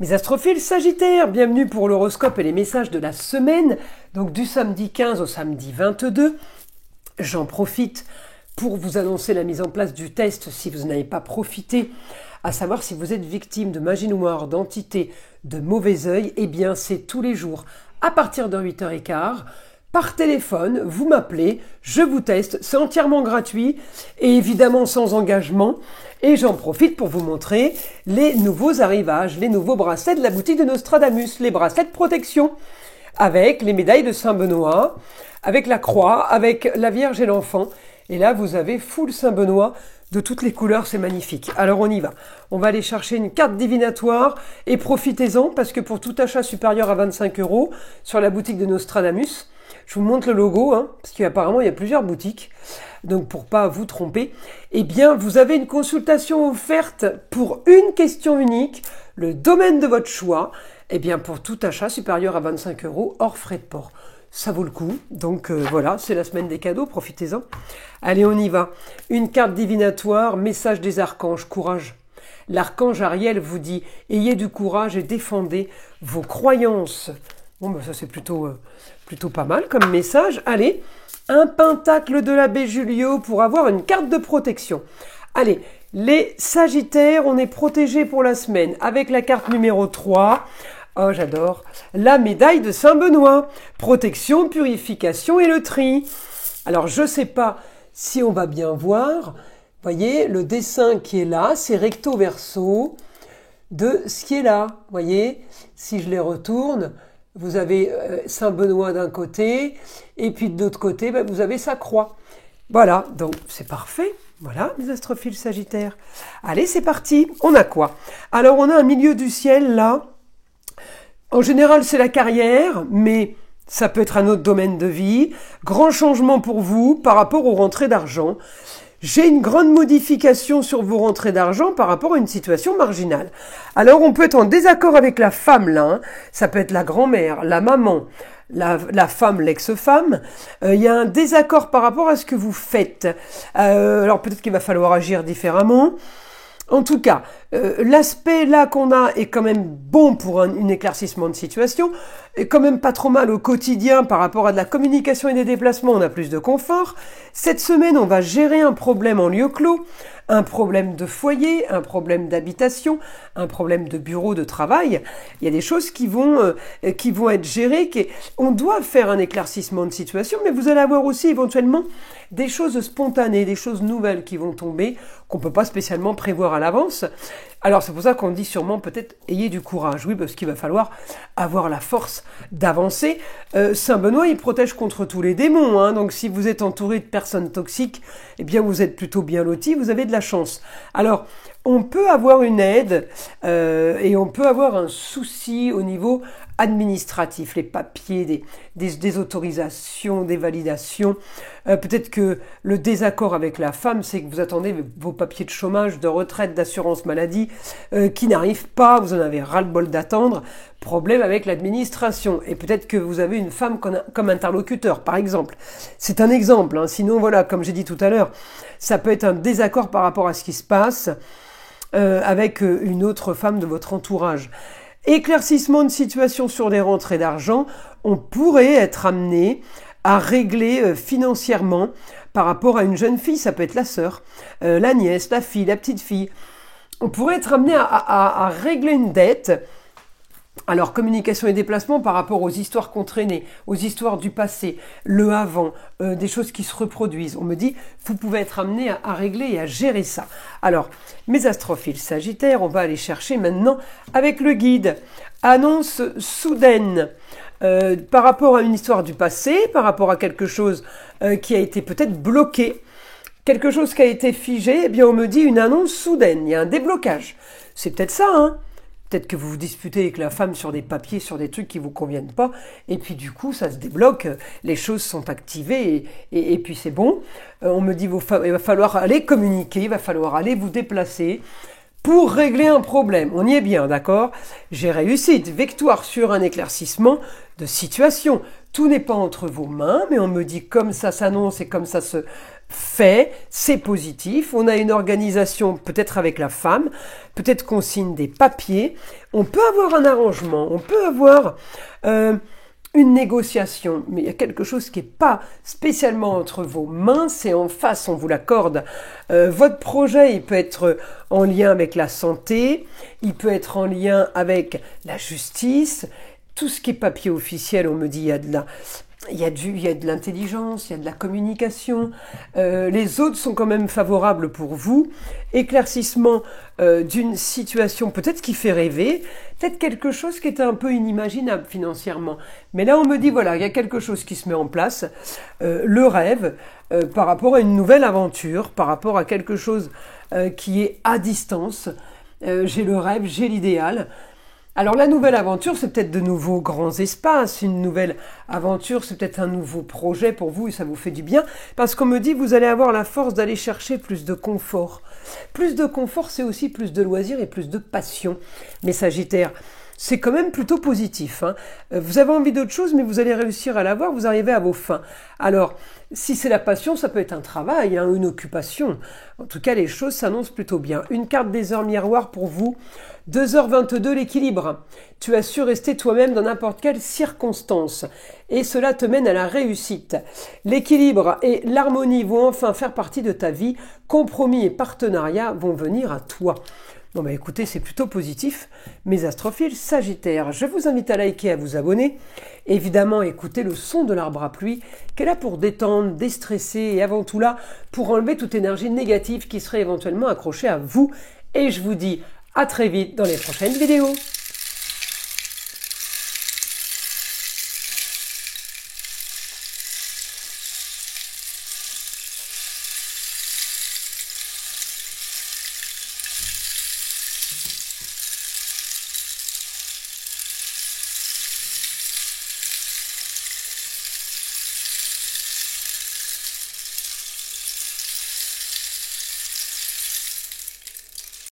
Mes astrophiles Sagittaires, bienvenue pour l'horoscope et les messages de la semaine, donc du samedi 15 au samedi 22. J'en profite pour vous annoncer la mise en place du test si vous n'avez pas profité, à savoir si vous êtes victime de magie noire, d'entités, de mauvais œil. Eh bien, c'est tous les jours à partir de 8h15. Par téléphone, vous m'appelez, je vous teste, c'est entièrement gratuit et évidemment sans engagement. Et j'en profite pour vous montrer les nouveaux arrivages, les nouveaux bracelets de la boutique de Nostradamus, les bracelets de protection, avec les médailles de Saint-Benoît, avec la croix, avec la Vierge et l'enfant. Et là, vous avez full Saint-Benoît de toutes les couleurs, c'est magnifique. Alors on y va. On va aller chercher une carte divinatoire et profitez-en parce que pour tout achat supérieur à 25 € sur la boutique de Nostradamus, je vous montre le logo, parce qu'apparemment il y a plusieurs boutiques, donc pour pas vous tromper, eh bien vous avez une consultation offerte pour une question unique, le domaine de votre choix, eh bien pour tout achat supérieur à 25 € hors frais de port. Ça vaut le coup, donc voilà, c'est la semaine des cadeaux, profitez-en. Allez, on y va. Une carte divinatoire, message des archanges, courage. L'archange Ariel vous dit « Ayez du courage et défendez vos croyances ». Bon, ben ça c'est plutôt pas mal comme message. Allez, un pentacle de l'abbé Julio pour avoir une carte de protection. Allez, les Sagittaires, on est protégés pour la semaine avec la carte numéro 3. Oh, j'adore. La médaille de Saint-Benoît. Protection, purification et le tri. Alors, je ne sais pas si on va bien voir. Voyez, le dessin qui est là, c'est recto verso de ce qui est là. Voyez, si je les retourne, vous avez Saint-Benoît d'un côté, et puis de l'autre côté, vous avez sa croix. Voilà, donc c'est parfait. Voilà, mes astrophiles Sagittaires. Allez, c'est parti. On a quoi? Alors, on a un milieu du ciel, là. En général, c'est la carrière, mais ça peut être un autre domaine de vie. Grand changement pour vous par rapport aux rentrées d'argent. J'ai une grande modification sur vos rentrées d'argent par rapport à une situation marginale. Alors, on peut être en désaccord avec la femme, là. Ça peut être la grand-mère, la maman, la femme, l'ex-femme. Il y a un désaccord par rapport à ce que vous faites. Alors, peut-être qu'il va falloir agir différemment. En tout cas, l'aspect là qu'on a est quand même bon pour un éclaircissement de situation, est quand même pas trop mal au quotidien par rapport à de la communication et des déplacements, on a plus de confort. Cette semaine, on va gérer un problème en lieu clos, un problème de foyer, un problème d'habitation, un problème de bureau, de travail. Il y a des choses qui vont être gérées. On doit faire un éclaircissement de situation, mais vous allez avoir aussi éventuellement des choses spontanées, des choses nouvelles qui vont tomber, qu'on peut pas spécialement prévoir à l'avance. Alors c'est pour ça qu'on dit sûrement peut-être ayez du courage, oui, parce qu'il va falloir avoir la force d'avancer. Saint-Benoît, il protège contre tous les démons, donc si vous êtes entouré de personnes toxiques, eh bien vous êtes plutôt bien lotis, vous avez de la chance. Alors on peut avoir une aide et on peut avoir un souci au niveau administratif, les papiers, des autorisations, des validations. Peut-être que le désaccord avec la femme, c'est que vous attendez vos papiers de chômage, de retraite, d'assurance maladie qui n'arrivent pas, vous en avez ras-le-bol d'attendre. Problème avec l'administration. Et peut-être que vous avez une femme comme interlocuteur, par exemple. C'est un exemple. Sinon, voilà, comme j'ai dit tout à l'heure, ça peut être un désaccord par rapport à ce qui se passe avec une autre femme de votre entourage. Éclaircissement de situation sur les rentrées d'argent, on pourrait être amené à régler financièrement par rapport à une jeune fille, ça peut être la sœur, la nièce, la fille, la petite fille. On pourrait être amené à régler une dette. Alors, communication et déplacement par rapport aux histoires qu'on traînait, aux histoires du passé, le avant, des choses qui se reproduisent. On me dit, vous pouvez être amené à régler et à gérer ça. Alors, mes astrophiles Sagittaires, on va aller chercher maintenant avec le guide. Annonce soudaine par rapport à une histoire du passé, par rapport à quelque chose qui a été peut-être bloqué, quelque chose qui a été figé, eh bien on me dit une annonce soudaine, il y a un déblocage. C'est peut-être ça, Peut-être que vous vous disputez avec la femme sur des papiers, sur des trucs qui vous conviennent pas, et puis du coup ça se débloque, les choses sont activées et puis c'est bon. On me dit il va falloir aller communiquer, il va falloir aller vous déplacer pour régler un problème. On y est bien, d'accord? J'ai réussite, victoire sur un éclaircissement de situation. Tout n'est pas entre vos mains, mais on me dit comme ça s'annonce et comme ça se fait, c'est positif, on a une organisation peut-être avec la femme, peut-être qu'on signe des papiers, on peut avoir un arrangement, on peut avoir une négociation, mais il y a quelque chose qui n'est pas spécialement entre vos mains, c'est en face, on vous l'accorde. Votre projet, il peut être en lien avec la santé, il peut être en lien avec la justice, tout ce qui est papier officiel, on me dit, il y a de l'intelligence, il y a de la communication. Les autres sont quand même favorables pour vous. Éclaircissement d'une situation peut-être qui fait rêver, peut-être quelque chose qui était un peu inimaginable financièrement. Mais là, on me dit, voilà, il y a quelque chose qui se met en place. Le rêve par rapport à une nouvelle aventure, par rapport à quelque chose qui est à distance. J'ai le rêve, j'ai l'idéal. Alors la nouvelle aventure, c'est peut-être de nouveaux grands espaces, une nouvelle aventure, c'est peut-être un nouveau projet pour vous et ça vous fait du bien, parce qu'on me dit vous allez avoir la force d'aller chercher plus de confort. Plus de confort, c'est aussi plus de loisirs et plus de passion. Mais Sagittaire, c'est quand même plutôt positif. Vous avez envie d'autre chose, mais vous allez réussir à l'avoir, vous arrivez à vos fins. Alors, si c'est la passion, ça peut être un travail, une occupation. En tout cas, les choses s'annoncent plutôt bien. Une carte des heures miroirs pour vous. 2h22, l'équilibre. Tu as su rester toi-même dans n'importe quelle circonstance. Et cela te mène à la réussite. L'équilibre et l'harmonie vont enfin faire partie de ta vie. Compromis et partenariats vont venir à toi. Bon bah écoutez, c'est plutôt positif. Mes astrophiles Sagittaires, je vous invite à liker, à vous abonner. Évidemment, écoutez le son de l'arbre à pluie, qui est là pour détendre, déstresser et avant tout là pour enlever toute énergie négative qui serait éventuellement accrochée à vous. Et je vous dis à très vite dans les prochaines vidéos.